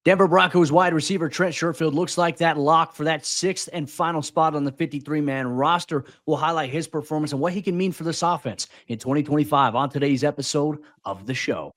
Denver Broncos wide receiver Trent Sherfield looks like that lock for that sixth and final spot on the 53-man roster. Will highlight his performance and what he can mean for this offense in 2025 on today's episode of the show.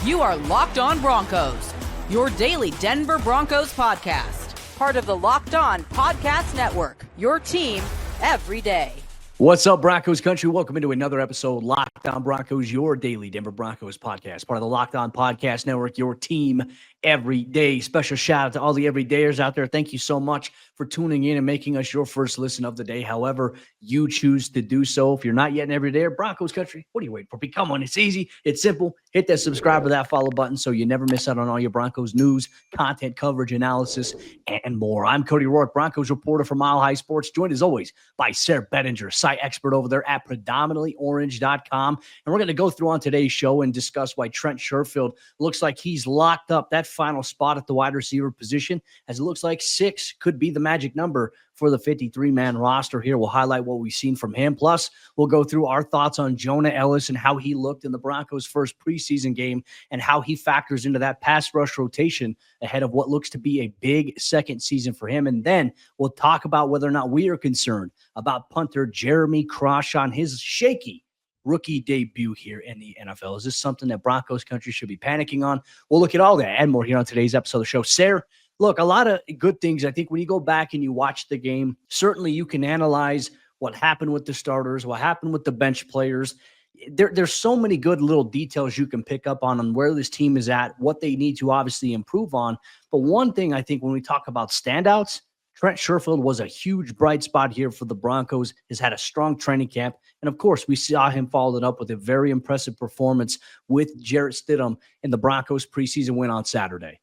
You are Locked On Broncos, your daily Denver Broncos podcast. Part of the Locked On Podcast Network, your team every day. What's up, Broncos Country? Welcome into another episode, Locked On Broncos, your daily Denver Broncos podcast. Part of the Locked On Podcast Network, your team every day. Special shout out to all the everydayers out there. Thank you so much for tuning in and making us your first listen of the day, however you choose to do so. If you're not yet an everydayer, Broncos Country, what are you waiting for? Become one. It's easy. It's simple. Hit that subscribe or that follow button so you never miss out on all your Broncos news, content, coverage, analysis, and more. I'm Cody Roark, Broncos reporter for Mile High Sports, joined as always by Sayre Bedinger, site expert over there at predominantlyorange.com. And we're going to go through on today's show and discuss why Trent Sherfield looks like he's locked up that final spot at the wide receiver position, as it looks like 6 could be the magic number for the 53-man roster here. We'll highlight what we've seen from him. Plus, we'll go through our thoughts on Jonah Ellis and how he looked in the Broncos' first preseason game and how he factors into that pass rush rotation ahead of what looks to be a big second season for him. And then we'll talk about whether or not we are concerned about punter Jeremy Crawshaw and his shaky rookie debut here in the NFL. Is this something that Broncos Country should be panicking on? We'll look at all that and more here on today's episode of the show. Sayre, look, a lot of good things. I think when you go back and you watch the game, certainly you can analyze what happened with the starters, what happened with the bench players. There's so many good little details you can pick up on where this team is at, what they need to obviously improve on. But one thing I think when we talk about standouts, Trent Sherfield was a huge bright spot here for the Broncos, has had a strong training camp. And of course, we saw him follow it up with a very impressive performance with Jarrett Stidham in the Broncos preseason win on Saturday.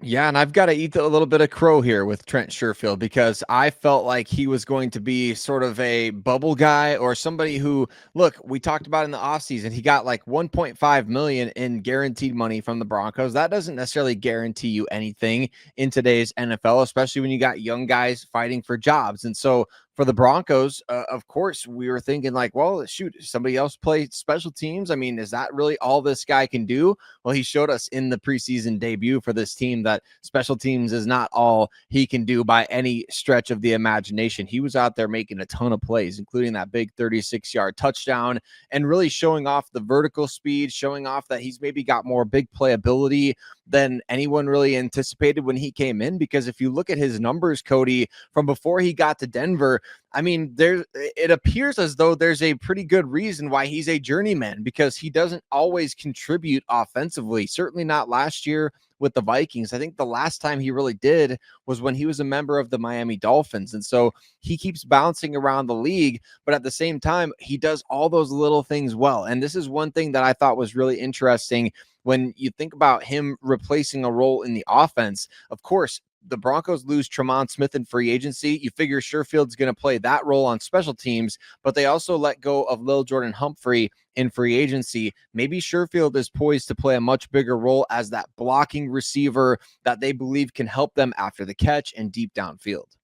Yeah, and I've got to eat a little bit of crow here with Trent Sherfield because I felt like he was going to be sort of a bubble guy or somebody who, look, we talked about in the offseason, he got like $1.5 million in guaranteed money from the Broncos. That doesn't necessarily guarantee you anything in today's NFL, especially when you got young guys fighting for jobs. And so for the Broncos, of course, we were thinking like, well, shoot, somebody else play special teams. I mean, is that really all this guy can do? Well, he showed us in the preseason debut for this team that special teams is not all he can do by any stretch of the imagination. He was out there making a ton of plays, including that big 36-yard touchdown and really showing off the vertical speed, showing off that he's maybe got more big playability than anyone really anticipated when he came in. Because if you look at his numbers, Cody, from before he got to Denver, I mean, it appears as though there's a pretty good reason why he's a journeyman, because he doesn't always contribute offensively. Certainly not last year with the Vikings. I think the last time he really did was when he was a member of the Miami Dolphins. And so he keeps bouncing around the league, but at the same time, he does all those little things well. And this is one thing that I thought was really interesting when you think about him replacing a role in the offense. Of course, the Broncos lose Tremont Smith in free agency. You figure Sherfield's going to play that role on special teams, but they also let go of Lil Jordan Humphrey in free agency. Maybe Sherfield is poised to play a much bigger role as that blocking receiver that they believe can help them after the catch and deep downfield.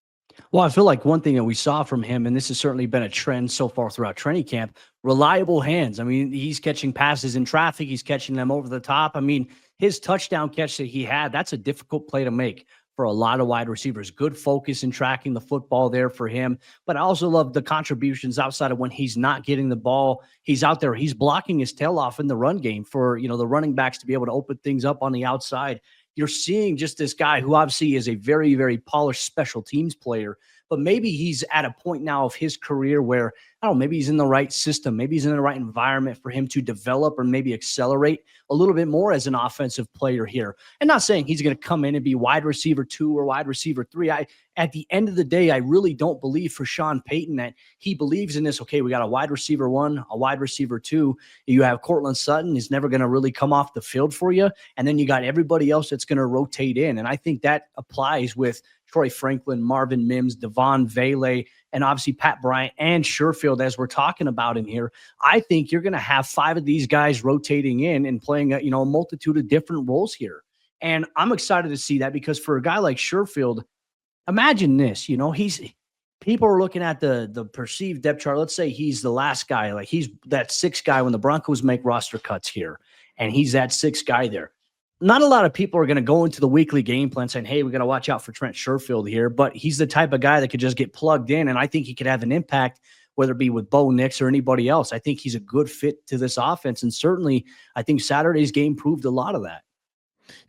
Well, I feel like one thing that we saw from him, and this has certainly been a trend so far throughout training camp, reliable hands. I mean, he's catching passes in traffic. He's catching them over the top. I mean, his touchdown catch that he had, that's a difficult play to make for a lot of wide receivers. Good focus in tracking the football there for him. But I also love the contributions outside of when he's not getting the ball. He's out there. He's blocking his tail off in the run game for, the running backs to be able to open things up on the outside. You're seeing just this guy who obviously is a very, very polished special teams player, but maybe he's at a point now of his career where, I don't know, maybe he's in the right system. Maybe he's in the right environment for him to develop or maybe accelerate a little bit more as an offensive player here. And not saying he's going to come in and be wide receiver 2 or wide receiver 3. At the end of the day, I really don't believe for Sean Payton that he believes in this. Okay, we got a wide receiver 1, a wide receiver 2. You have Cortland Sutton is never going to really come off the field for you. And then you got everybody else that's going to rotate in. And I think that applies with Troy Franklin, Marvin Mims, Devon Vele, and obviously Pat Bryant and Sherfield, as we're talking about him here. I think you're going to have 5 of these guys rotating in and playing a multitude of different roles here. And I'm excited to see that, because for a guy like Sherfield, imagine this, people are looking at the perceived depth chart. Let's say he's the last guy, like he's that sixth guy when the Broncos make roster cuts here, and he's that sixth guy there. Not a lot of people are going to go into the weekly game plan saying, hey, we got to watch out for Trent Sherfield here, but he's the type of guy that could just get plugged in, and I think he could have an impact, whether it be with Bo Nix or anybody else. I think he's a good fit to this offense, and certainly I think Saturday's game proved a lot of that.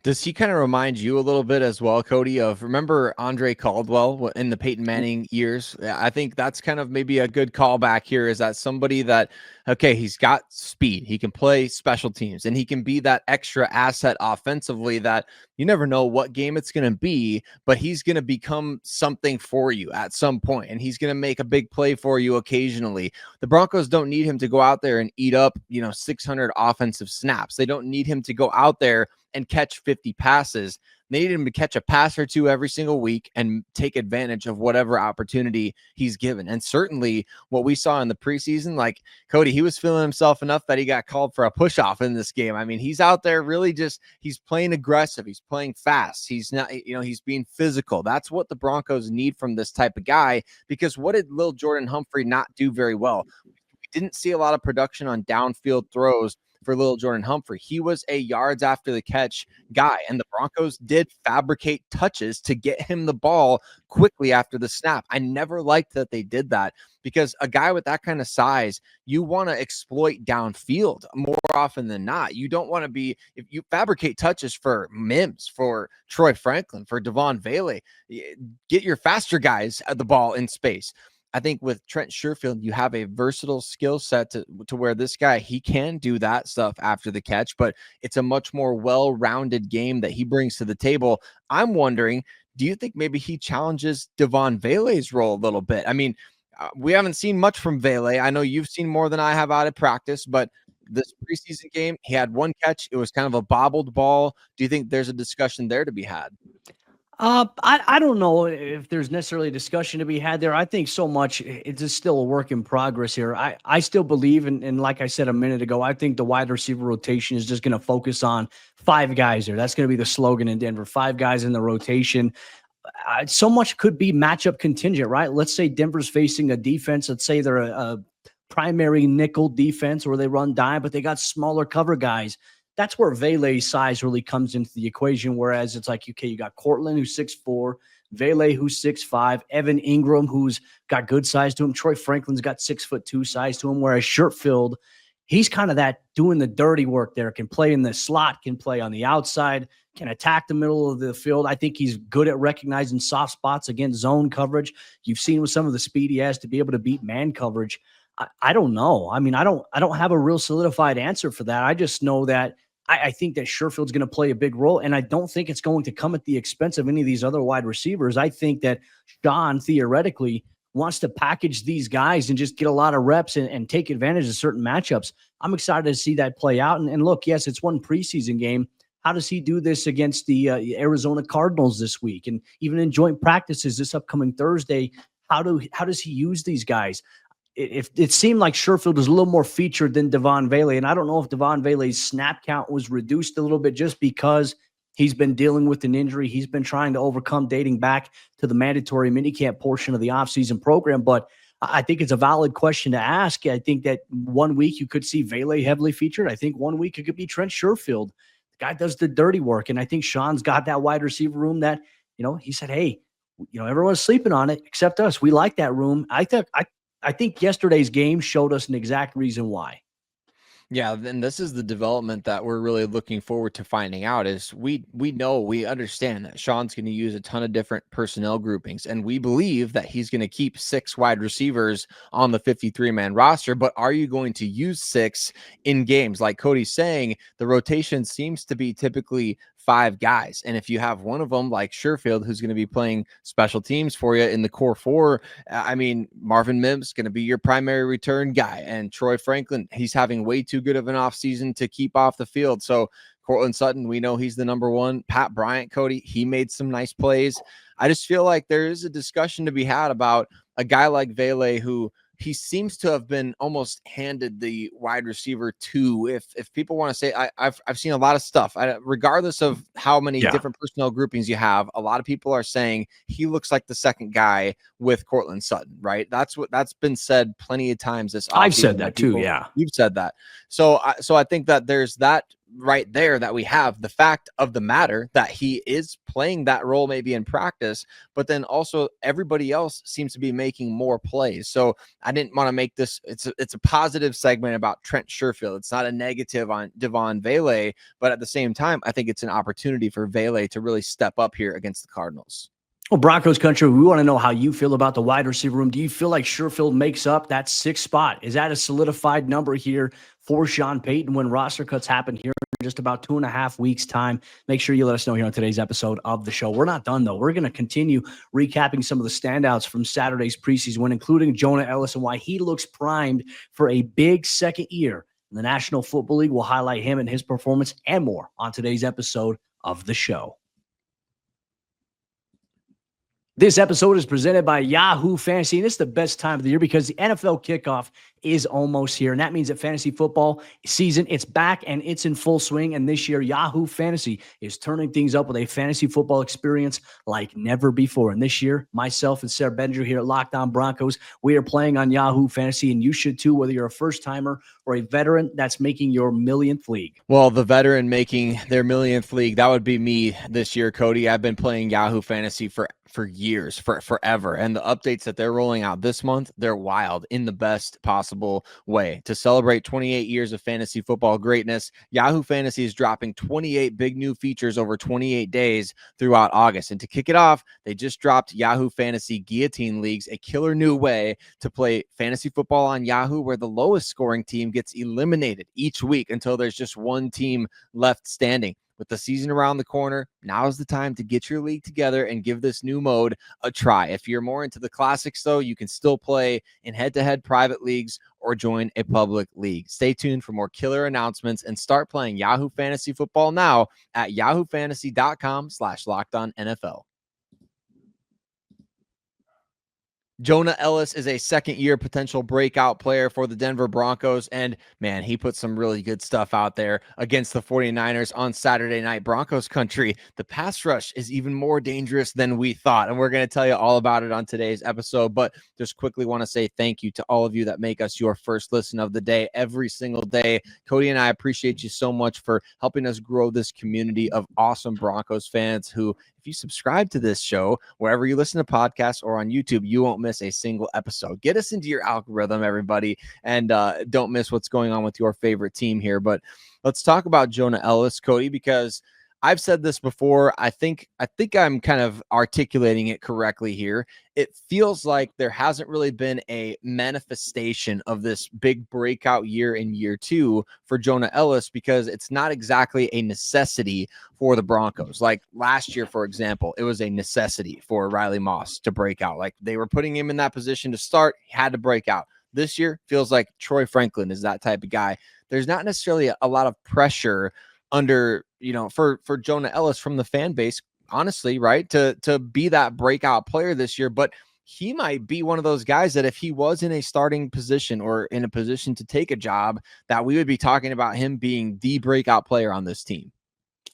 Does he kind of remind you a little bit as well, Cody, of remember Andre Caldwell in the Peyton Manning years? I think that's kind of maybe a good callback here, is that somebody that, okay, he's got speed, he can play special teams, and he can be that extra asset offensively that you never know what game it's going to be, but he's going to become something for you at some point, and he's going to make a big play for you occasionally. The Broncos don't need him to go out there and eat up, 600 offensive snaps. They don't need him to go out there and catch 50 passes. They need him to catch a pass or two every single week and take advantage of whatever opportunity he's given. And certainly what we saw in the preseason, like Cody, he was feeling himself enough that he got called for a push-off in this game. I mean, he's out there really he's playing aggressive. He's playing fast. He's not, he's being physical. That's what the Broncos need from this type of guy, because what did Lil Jordan Humphrey not do very well? We didn't see a lot of production on downfield throws for Lil Jordan Humphrey. He was a yards after the catch guy, and the Broncos did fabricate touches to get him the ball quickly after the snap. I never liked that they did that, because a guy with that kind of size, you want to exploit downfield more often than not. You don't want to be, if you fabricate touches for Mims, for Troy Franklin, for Devon Vele, get your faster guys at the ball in space. I think with Trent Sherfield, you have a versatile skill set to where this guy, he can do that stuff after the catch, but it's a much more well-rounded game that he brings to the table. I'm wondering, do you think maybe he challenges Devon Vele's role a little bit? I mean, we haven't seen much from Vele. I know you've seen more than I have out of practice, but this preseason game, he had one catch. It was kind of a bobbled ball. Do you think there's a discussion there to be had? I don't know if there's necessarily a discussion to be had there. I think so much it's just still a work in progress here. I still believe, and like I said a minute ago, I think the wide receiver rotation is just going to focus on 5 guys there. That's going to be the slogan in Denver, 5 guys in the rotation. So much could be matchup contingent, right? Let's say Denver's facing a defense. Let's say they're a primary nickel defense where they run dime, but they got smaller cover guys. That's where Vele's size really comes into the equation. Whereas it's like, okay, you got Cortland, who's 6'4", Vele, who's 6'5", Evan Ingram, who's got good size to him. Troy Franklin's got 6'2" size to him. Whereas Sherfield, he's kind of that doing the dirty work there, can play in the slot, can play on the outside, can attack the middle of the field. I think he's good at recognizing soft spots against zone coverage. You've seen with some of the speed he has to be able to beat man coverage. I don't know. I mean, I don't have a real solidified answer for that. I just know that I think that Sherfield's going to play a big role, and I don't think it's going to come at the expense of any of these other wide receivers. I think that Sean theoretically wants to package these guys and just get a lot of reps and take advantage of certain matchups. I'm excited to see that play out. And look, yes, it's one preseason game. How does he do this against the Arizona Cardinals this week? And even in joint practices this upcoming Thursday, how does he use these guys? It seemed like Sherfield was a little more featured than Devon Vele, and I don't know if Devon Vele's snap count was reduced a little bit just because he's been dealing with an injury. He's been trying to overcome dating back to the mandatory minicamp portion of the offseason program, but I think it's a valid question to ask. I think that 1 week you could see Vele heavily featured. I think 1 week it could be Trent Sherfield. The guy does the dirty work, and I think Sean's got that wide receiver room that, he said, hey, everyone's sleeping on it except us. We like that room. I think yesterday's game showed us an exact reason why. Yeah, and this is the development that we're really looking forward to finding out. Is we understand that Sean's going to use a ton of different personnel groupings, and we believe that he's going to keep 6 wide receivers on the 53-man roster. But are you going to use 6 in games? Like Cody's saying, the rotation seems to be typically 5 guys. And if you have one of them like Sherfield, who's going to be playing special teams for you in the core 4, I mean, Marvin Mims going to be your primary return guy. And Troy Franklin, he's having way too good of an offseason to keep off the field. So Cortland Sutton, we know he's the number 1. Pat Bryant, Cody, he made some nice plays. I just feel like there is a discussion to be had about a guy like Vele who he seems to have been almost handed the wide receiver two. If people want to say, I've seen a lot of stuff, regardless of how many different personnel groupings you have, a lot of people are saying he looks like the second guy with Cortland Sutton, right? That's been said plenty of times this offseason. I've said that too. Yeah. You've said that. So I think that there's that right there, that we have the fact of the matter that he is playing that role maybe in practice, but then also everybody else seems to be making more plays. So I didn't want to make this, it's a positive segment about Trent Sherfield. It's not a negative on Devon Vele, but at the same time, I think it's an opportunity for Vele to really step up here against the Cardinals. Well, Broncos Country, we want to know how you feel about the wide receiver room. Do you feel like Sherfield makes up that 6th spot? Is that a solidified number here for Sean Payton when roster cuts happen here in just about 2.5 weeks' time? Make sure you let us know here on today's episode of the show. We're not done, though. We're going to continue recapping some of the standouts from Saturday's preseason win, including Jonah Ellis and why he looks primed for a big second year in the National Football League. We'll highlight him and his performance and more on today's episode of the show. This episode is presented by Yahoo Fantasy, and it's the best time of the year because the NFL kickoff is almost here, and that means that fantasy football season, it's back and it's in full swing. And this year, Yahoo Fantasy is turning things up with a fantasy football experience like never before. And this year, myself and Sayre Bedinger here at Locked On Broncos, we are playing on Yahoo Fantasy, and you should too, whether you're a first-timer or a veteran that's making your millionth league. Well, the veteran making their millionth league, that would be me this year, Cody. I've been playing Yahoo Fantasy for years, forever. And the updates that they're rolling out this month, they're wild in the best possible way. To celebrate 28 years of fantasy football greatness, Yahoo Fantasy is dropping 28 big new features over 28 days throughout August. And to kick it off, they just dropped Yahoo Fantasy Guillotine Leagues, a killer new way to play fantasy football on Yahoo, where the lowest scoring team gets eliminated each week until there's just one team left standing. With the season around the corner, now is the time to get your league together and give this new mode a try. If you're more into the classics, though, you can still play in head-to-head private leagues or join a public league. Stay tuned for more killer announcements and start playing Yahoo Fantasy Football now at yahoofantasy.com/LockedOnNFL. Jonah Ellis is a second-year potential breakout player for the Denver Broncos, and man, he put some really good stuff out there against the 49ers on Saturday night. Broncos Country, the pass rush is even more dangerous than we thought, and we're going to tell you all about it on today's episode, but just quickly want to say thank you to all of you that make us your first listen of the day every single day. Cody and I appreciate you so much for helping us grow this community of awesome Broncos fans who, if you subscribe to this show, wherever you listen to podcasts or on YouTube, you won't miss a single episode. Get us into your algorithm, everybody, and don't miss what's going on with your favorite team here. But let's talk about Jonah Ellis, Cody, because I've said this before. I think I'm kind of articulating it correctly here. It feels like there hasn't really been a manifestation of this big breakout year in year two for Jonah Ellis because it's not exactly a necessity for the Broncos. Like last year, for example, it was a necessity for Riley Moss to break out. Like they were putting him in that position to start, he had to break out. This year feels like Troy Franklin is that type of guy. There's not necessarily a lot of pressure under, for Jonah Ellis from the fan base, honestly, right, to be that breakout player this year. But he might be one of those guys that if he was in a starting position or in a position to take a job, that we would be talking about him being the breakout player on this team.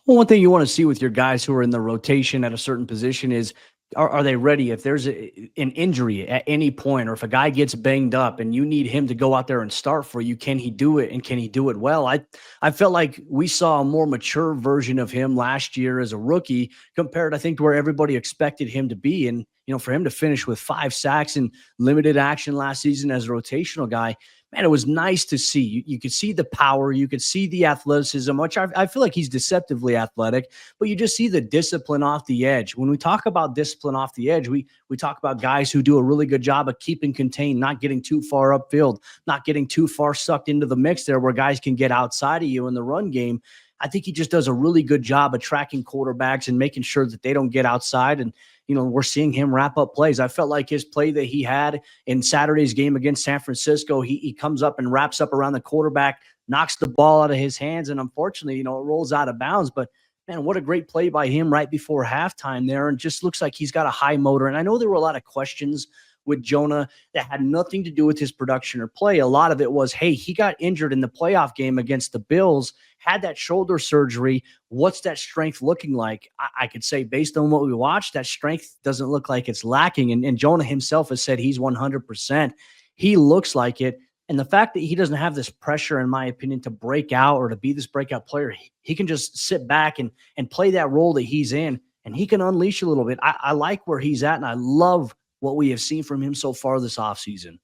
Well, one thing you want to see with your guys who are in the rotation at a certain position is, are they ready? If there's an injury at any point, or if a guy gets banged up and you need him to go out there and start for you, can he do it, and can he do it well? I felt like we saw a more mature version of him last year as a rookie compared, I think, to where everybody expected him to be. And, for him to finish with 5 sacks and limited action last season as a rotational guy, man, it was nice to see. You could see the power, you could see the athleticism, which I feel like he's deceptively athletic, but you just see the discipline off the edge. When we talk about discipline off the edge, we talk about guys who do a really good job of keeping contained, not getting too far upfield, not getting too far sucked into the mix there where guys can get outside of you in the run game. I think he just does a really good job of tracking quarterbacks and making sure that they don't get outside. And, we're seeing him wrap up plays. I felt like his play that he had in Saturday's game against San Francisco, he comes up and wraps up around the quarterback, knocks the ball out of his hands, and unfortunately, it rolls out of bounds. But, man, what a great play by him right before halftime there, and just looks like he's got a high motor. And I know there were a lot of questions with Jonah that had nothing to do with his production or play. A lot of it was, hey, he got injured in the playoff game against the Bills, had that shoulder surgery. What's that strength looking like? I could say based on what we watched, that strength doesn't look like it's lacking. And Jonah himself has said he's 100%. He looks like it. And the fact that he doesn't have this pressure, in my opinion, to break out or to be this breakout player, he can just sit back and play that role that he's in, and he can unleash a little bit. I like where he's at, and I love what we have seen from him so far this offseason.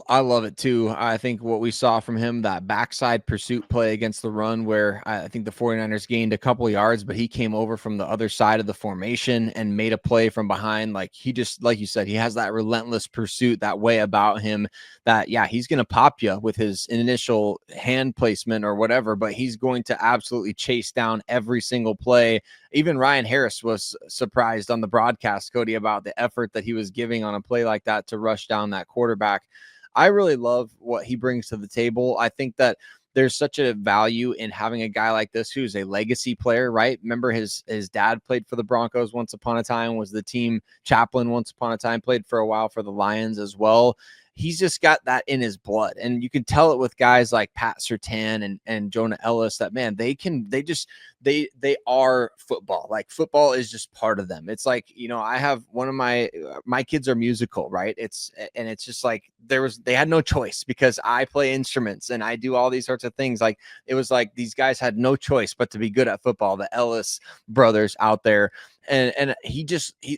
I love it too. I think what we saw from him, that backside pursuit play against the run, where I think the 49ers gained a couple of yards, but he came over from the other side of the formation and made a play from behind. Like he just, like you said, he has that relentless pursuit, that way about him that, yeah, he's going to pop you with his initial hand placement or whatever, but he's going to absolutely chase down every single play. Even Ryan Harris was surprised on the broadcast, Cody, about the effort that he was giving on a play like that to rush down that quarterback. I really love what he brings to the table. I think that there's such a value in having a guy like this who's a legacy player, right? Remember his dad played for the Broncos once upon a time, was the team chaplain once upon a time, played for a while for the Lions as well. He's just got that in his blood. And you can tell it with guys like Pat Surtain and Jonah Ellis that, man, they are football. Like football is just part of them. It's like, you know, I have one of my kids are musical, right? It's just like they had no choice because I play instruments and I do all these sorts of things. Like it was like these guys had no choice but to be good at football, the Ellis brothers out there. And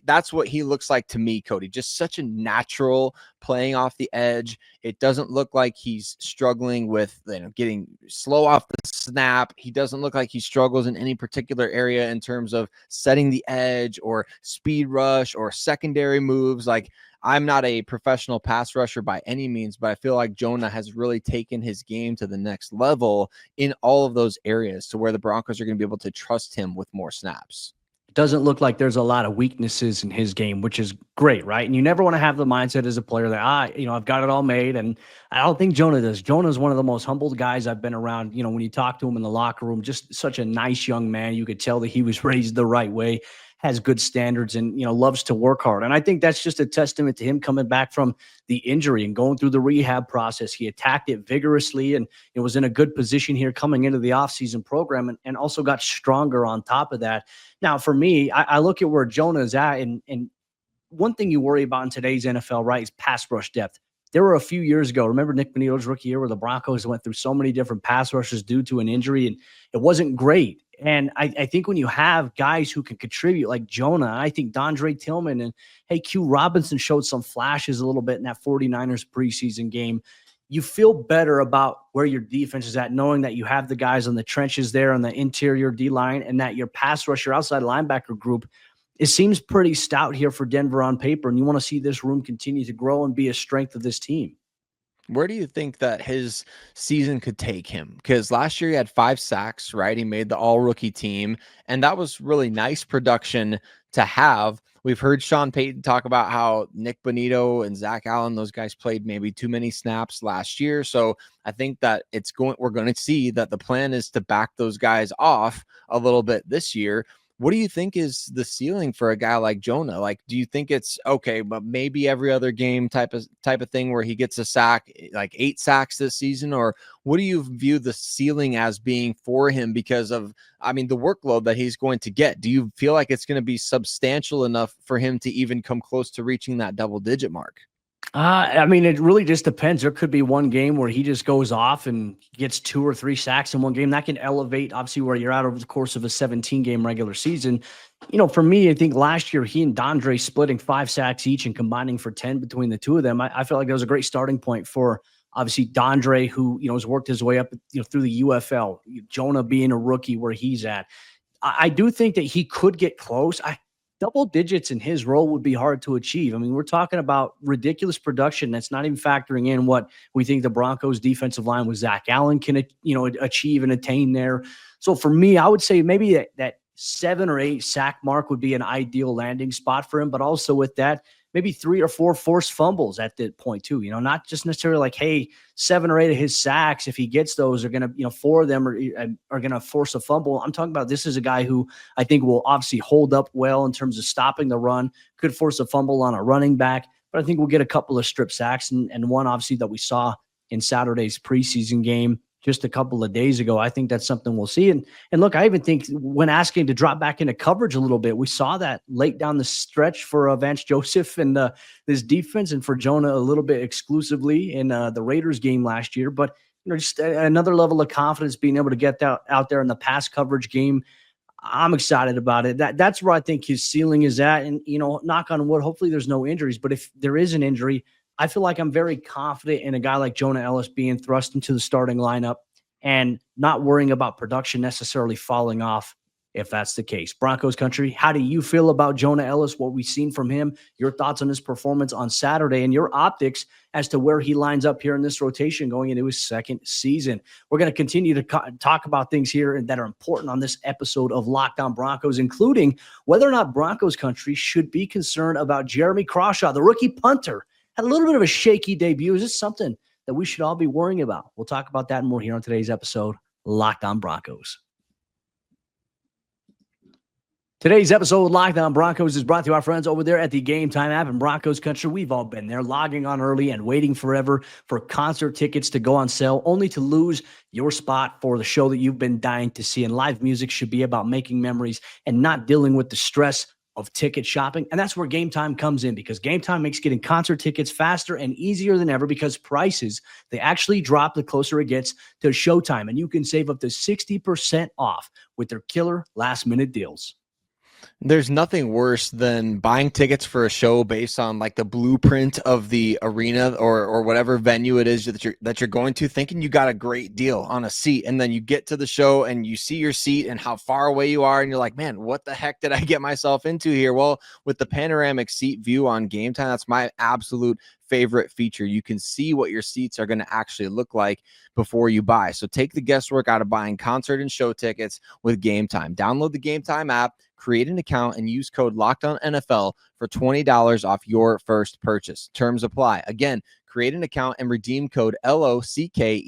that's what he looks like to me, Cody. Just such a natural playing off the edge. It doesn't look like he's struggling with, you know, getting slow off the snap. He doesn't look like he struggles in any particular area in terms of setting the edge or speed rush or secondary moves. Like, I'm not a professional pass rusher by any means, but I feel like Jonah has really taken his game to the next level in all of those areas to where the Broncos are going to be able to trust him with more snaps. Doesn't look like there's a lot of weaknesses in his game, which is great, right? And you never want to have the mindset as a player that, I've got it all made. And I don't think Jonah does. Jonah is one of the most humbled guys I've been around. You know, when you talk to him in the locker room, just such a nice young man. You could tell that he was raised the right way, has good standards, and, you know, loves to work hard. And I think that's just a testament to him coming back from the injury and going through the rehab process. He attacked it vigorously and it was in a good position here coming into the offseason program and also got stronger on top of that. Now, for me, I look at where Jonah is at, and one thing you worry about in today's NFL, right, is pass rush depth. There were a few years ago, remember Nick Bonitto's rookie year where the Broncos went through so many different pass rushes due to an injury, and it wasn't great. And I think when you have guys who can contribute like Jonah, I think Dondre Tillman and, hey, Q Robinson showed some flashes a little bit in that 49ers preseason game. You feel better about where your defense is at, knowing that you have the guys on the trenches there on the interior D-line and that your pass rusher outside linebacker group, it seems pretty stout here for Denver on paper, and you want to see this room continue to grow and be a strength of this team. Where do you think that his season could take him? Because last year he had 5 sacks, right? He made the all-rookie team, and that was really nice production to have. We've heard Sean Payton talk about how Nick Bonitto and Zach Allen, those guys played maybe too many snaps last year. So I think that we're going to see that the plan is to back those guys off a little bit this year. What do you think is the ceiling for a guy like Jonah? Like, do you think it's okay, but maybe every other game type of thing where he gets a sack, like 8 sacks this season? Or what do you view the ceiling as being for him because of, the workload that he's going to get? Do you feel like it's going to be substantial enough for him to even come close to reaching that double-digit mark? It really just depends. There could be one game where he just goes off and gets 2 or 3 sacks in one game. That can elevate, obviously, where you're at over the course of a 17-game regular season. You know, for me, I think last year he and Dondre splitting 5 sacks each and combining for 10 between the two of them. I feel like that was a great starting point for, obviously, Dondre, who, has worked his way up, through the UFL. Jonah being a rookie where he's at. I do think that he could get close. Double digits in his role would be hard to achieve. We're talking about ridiculous production that's not even factoring in what we think the Broncos defensive line with Zach Allen can, achieve and attain there. So for me, I would say maybe that 7 or 8 sack mark would be an ideal landing spot for him. But also with that, maybe 3 or 4 forced fumbles at that point too. Not just necessarily like, hey, 7 or 8 of his sacks, if he gets those, are going to, 4 of them are going to force a fumble. I'm talking about this is a guy who I think will obviously hold up well in terms of stopping the run, could force a fumble on a running back, but I think we'll get a couple of strip sacks and one obviously that we saw in Saturday's preseason game just a couple of days ago. I think that's something we'll see. And look, I even think when asking to drop back into coverage a little bit, we saw that late down the stretch for Vance Joseph and this defense, and for Jonah a little bit exclusively in the Raiders game last year. But just another level of confidence being able to get that out there in the pass coverage game. I'm excited about it. That's where I think his ceiling is at. And, knock on wood, hopefully there's no injuries. But if there is an injury, I feel like I'm very confident in a guy like Jonah Ellis being thrust into the starting lineup and not worrying about production necessarily falling off if that's the case. Broncos Country, how do you feel about Jonah Ellis, what we've seen from him, your thoughts on his performance on Saturday, and your optics as to where he lines up here in this rotation going into his second season? We're going to continue to talk about things here that are important on this episode of Locked On Broncos, including whether or not Broncos Country should be concerned about Jeremy Crawshaw, the rookie punter. Had a little bit of a shaky debut. Is this something that we should all be worrying about? We'll talk about that and more here on today's episode, Locked On Broncos. Today's episode of Locked On Broncos is brought to our friends over there at the Game Time app in Broncos Country. We've all been there, logging on early and waiting forever for concert tickets to go on sale, only to lose your spot for the show that you've been dying to see. And live music should be about making memories and not dealing with the stress of ticket shopping. And that's where Game Time comes in, because Game Time makes getting concert tickets faster and easier than ever, because prices, they actually drop the closer it gets to showtime. And you can save up to 60% off with their killer last minute deals. There's nothing worse than buying tickets for a show based on like the blueprint of the arena or whatever venue it is that you're going to, thinking you got a great deal on a seat, and then you get to the show and you see your seat and how far away you are, and you're like, man, what the heck did I get myself into here? Well, with the panoramic seat view on Game Time, that's my absolute favorite feature. You can see what your seats are going to actually look like before you buy. So take the guesswork out of buying concert and show tickets with Game Time. Download the Game Time app, create an account, and use code LOCKEDONNFL for $20 off your first purchase. Terms apply. Again, create an account and redeem code LOCKEDONNFL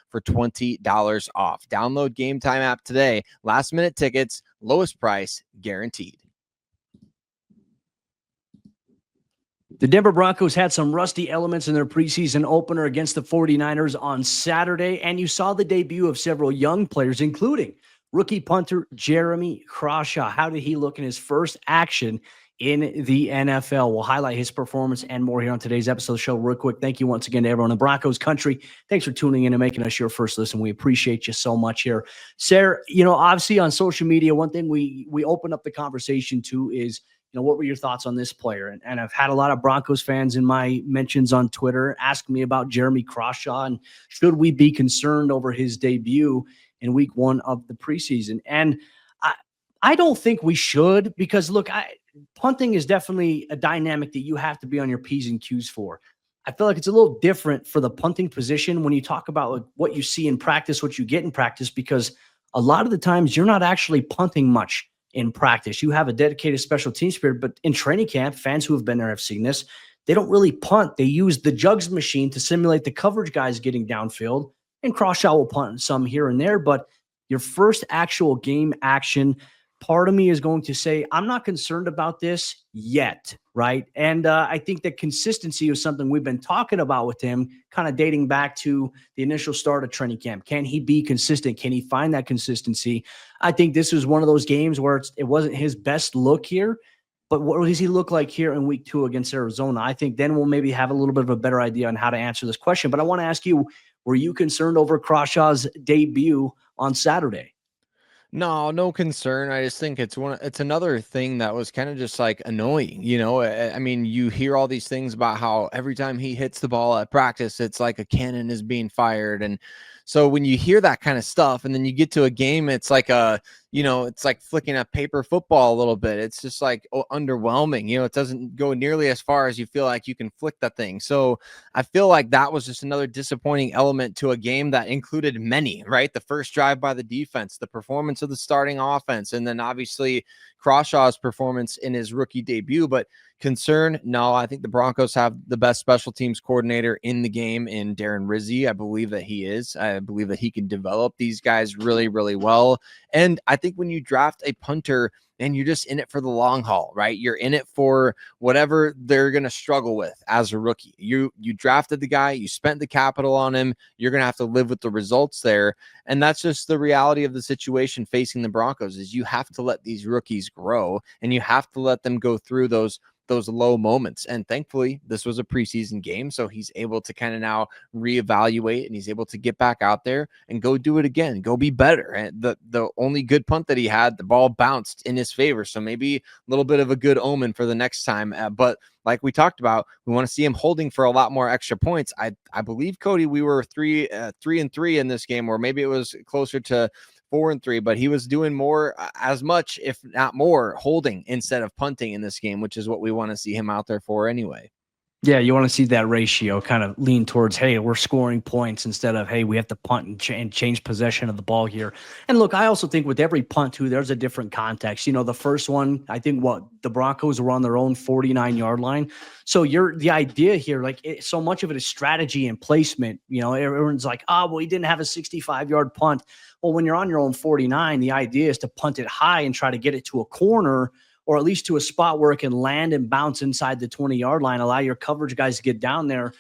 for $20 off. Download Game Time app today. Last minute tickets, lowest price guaranteed. The Denver Broncos had some rusty elements in their preseason opener against the 49ers on Saturday, and you saw the debut of several young players, including rookie punter Jeremy Crawshaw. How did he look in his first action in the NFL? We'll highlight his performance and more here on today's episode of the show real quick. Thank you once again to everyone in Broncos Country. Thanks for tuning in and making us your first listen. We appreciate you so much here. Sayre, obviously on social media, one thing we open up the conversation to is, what were your thoughts on this player? And I've had a lot of Broncos fans in my mentions on Twitter ask me about Jeremy Crawshaw and should we be concerned over his debut in week one of the preseason. And I don't think we should, because look, punting is definitely a dynamic that you have to be on your P's and Q's for. I feel like it's a little different for the punting position when you talk about what you see in practice, what you get in practice, because a lot of the times you're not actually punting much in practice. You have a dedicated special team spirit, but in training camp, fans who have been there have seen this. They don't really punt. They use the jugs machine to simulate the coverage guys getting downfield, and Crawshaw will punt some here and there. But your first actual game action, part of me is going to say, I'm not concerned about this yet, right? And I think that consistency is something we've been talking about with him, kind of dating back to the initial start of training camp. Can he be consistent? Can he find that consistency? I think this was one of those games where it wasn't his best look here, but what does he look like here in week 2 against Arizona? I think then we'll maybe have a little bit of a better idea on how to answer this question. But I want to ask you, were you concerned over Crawshaw's debut on Saturday? No concern. I just think it's another thing that was kind of just like annoying. I mean, you hear all these things about how every time he hits the ball at practice, it's like a cannon is being fired. And so when you hear that kind of stuff and then you get to a game, it's like it's like flicking a paper football a little bit. It's just like underwhelming. It doesn't go nearly as far as you feel like you can flick that thing. So I feel like that was just another disappointing element to a game that included many, right? The first drive by the defense, the performance of the starting offense, and then obviously Crawshaw's performance in his rookie debut. But concern, no, I think the Broncos have the best special teams coordinator in the game in Darren Rizzi. I believe that he is. I believe that he can develop these guys really, really well. And I think think when you draft a punter and you're just in it for the long haul, right? You're in it for whatever they're going to struggle with as a rookie. You drafted the guy, you spent the capital on him, you're going to have to live with the results there. And that's just the reality of the situation facing the Broncos, is you have to let these rookies grow and you have to let them go through those low moments. And thankfully, this was a preseason game, so he's able to kind of now reevaluate, and he's able to get back out there and go do it again, go be better. And the only good punt that he had, the ball bounced in his favor, so maybe a little bit of a good omen for the next time. But like we talked about, we want to see him holding for a lot more extra points. I believe, Cody, we were 3-3 in this game, or maybe it was closer to 4-3, but he was doing more, as much, if not more, holding instead of punting in this game, which is what we want to see him out there for anyway. Yeah, you want to see that ratio kind of lean towards, hey, we're scoring points instead of, hey, we have to punt and change possession of the ball here. And look, I also think with every punt, too, there's a different context. You know, the first one, I think the Broncos were on their own 49-yard line. So the idea here, like so much of it is strategy and placement. You know, everyone's like, well, he didn't have a 65-yard punt. Well, when you're on your own 49, the idea is to punt it high and try to get it to a corner, or at least to a spot where it can land and bounce inside the 20-yard line, allow your coverage guys to get down there.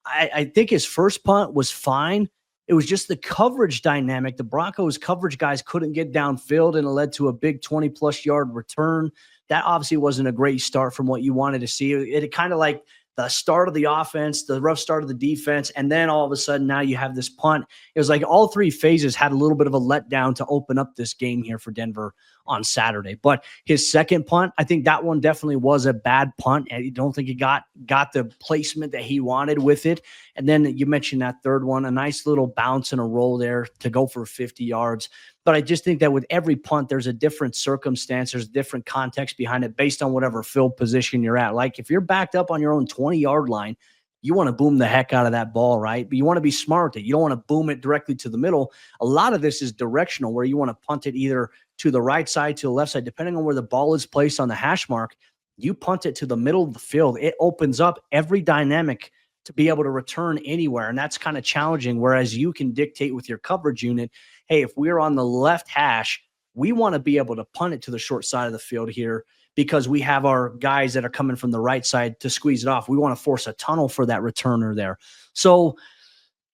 I think his first punt was fine. It was just the coverage dynamic. The Broncos coverage guys couldn't get downfield, and it led to a big 20-plus yard return. That obviously wasn't a great start from what you wanted to see. It kind of like the start of the offense, the rough start of the defense, and then all of a sudden now you have this punt. It was like all three phases had a little bit of a letdown to open up this game here for Denver on Saturday. But his second punt, I think that one definitely was a bad punt. I don't think he got the placement that he wanted with it. And then you mentioned that third one, a nice little bounce and a roll there to go for 50 yards. But I just think that with every punt, there's a different circumstance, there's different context behind it based on whatever field position you're at. Like if you're backed up on your own 20-yard line, you want to boom the heck out of that ball, right? But you want to be smart. You don't want to boom it directly to the middle. A lot of this is directional, where you want to punt it either to the right side, to the left side, depending on where the ball is placed on the hash mark. You punt it to the middle of the field. It opens up every dynamic to be able to return anywhere. And that's kind of challenging. Whereas you can dictate with your coverage unit, hey, if we're on the left hash, we want to be able to punt it to the short side of the field here, because we have our guys that are coming from the right side to squeeze it off. We want to force a tunnel for that returner there. So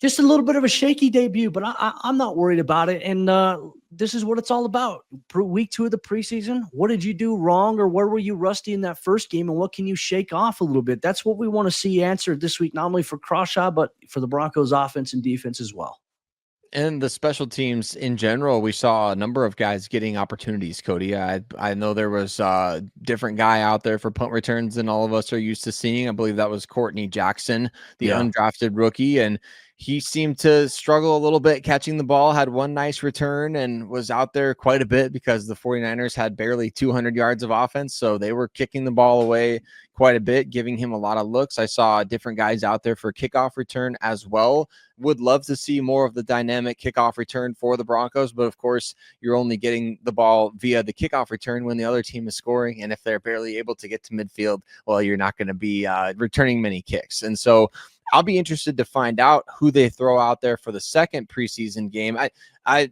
just a little bit of a shaky debut, but I'm not worried about it. And this is what it's all about. Week 2 of the preseason, what did you do wrong, or where were you rusty in that first game, and what can you shake off a little bit? That's what we want to see answered this week, not only for Crawshaw, but for the Broncos offense and defense as well. And the special teams in general, we saw a number of guys getting opportunities, Cody. I know there was a different guy out there for punt returns than all of us are used to seeing. I believe that was Courtney Jackson, the undrafted rookie, and he seemed to struggle a little bit catching the ball, had one nice return, and was out there quite a bit because the 49ers had barely 200 yards of offense, so they were kicking the ball away quite a bit, giving him a lot of looks. I saw different guys out there for kickoff return as well. Would love to see more of the dynamic kickoff return for the Broncos, but of course, you're only getting the ball via the kickoff return when the other team is scoring, and if they're barely able to get to midfield, well, you're not going to be returning many kicks. And so I'll be interested to find out who they throw out there for the second preseason game. I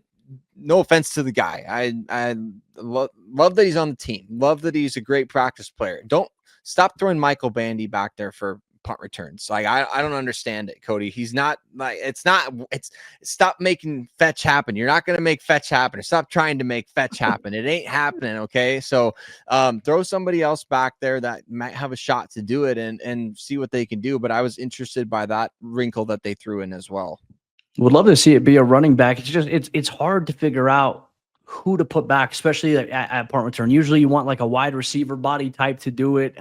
no offense to the guy. I love that he's on the team. Love that he's a great practice player. Don't stop throwing Michael Bandy back there for punt returns. Like I don't understand it, Cody. He's not like it's stop making fetch happen. You're not going to make fetch happen. Stop trying to make fetch happen. It ain't happening. Okay. So throw somebody else back there that might have a shot to do it and see what they can do. But I was interested by that wrinkle that they threw in as well. Would love to see it be a running back. It's just it's hard to figure out who to put back, especially at punt return. Usually you want like a wide receiver body type to do it.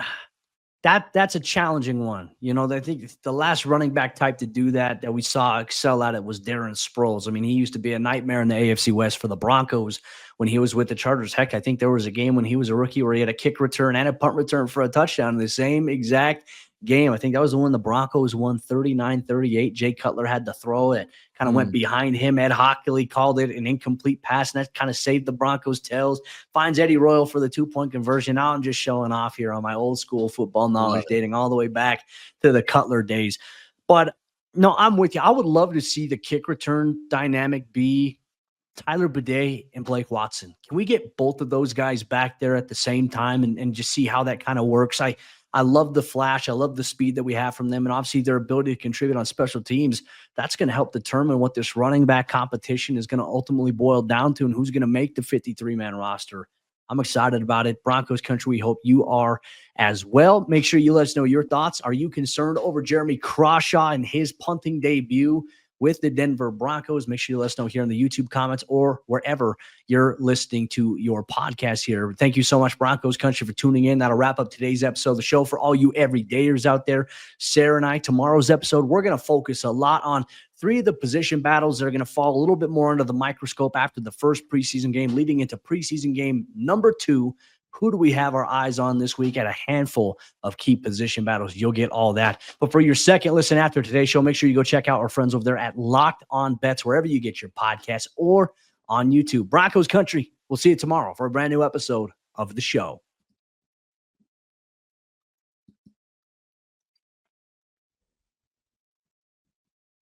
That's a challenging one. You know, I think the last running back type to do that we saw excel at it was Darren Sproles. I mean, he used to be a nightmare in the AFC West for the Broncos when he was with the Chargers. Heck, I think there was a game when he was a rookie where he had a kick return and a punt return for a touchdown in the same exact game. I think that was the one the Broncos won 39-38. Jay Cutler had to throw it. Kind of went behind him. Ed Hockley called it an incomplete pass, and that kind of saved the Broncos' tails. Finds Eddie Royal for the 2-point conversion. Now I'm just showing off here on my old school football knowledge, dating all the way back to the Cutler days. But no, I'm with you. I would love to see the kick return dynamic be Tyler Bidet and Blake Watson. Can we get both of those guys back there at the same time and just see how that kind of works? I love the flash. I love the speed that we have from them. And obviously their ability to contribute on special teams. That's going to help determine what this running back competition is going to ultimately boil down to and who's going to make the 53-man roster. I'm excited about it. Broncos Country, we hope you are as well. Make sure you let us know your thoughts. Are you concerned over Jeremy Crawshaw and his punting debut with the Denver Broncos? Make sure you let us know here in the YouTube comments or wherever you're listening to your podcast here. Thank you so much, Broncos Country, for tuning in. That'll wrap up today's episode of the show. For all you everydayers out there, Sayre and I, tomorrow's episode, we're going to focus a lot on 3 of the position battles that are going to fall a little bit more under the microscope after the first preseason game, leading into preseason game number 2. Who do we have our eyes on this week at a handful of key position battles? You'll get all that. But for your second listen after today's show, make sure you go check out our friends over there at Locked On Bets, wherever you get your podcasts or on YouTube. Broncos Country, we'll see you tomorrow for a brand new episode of the show.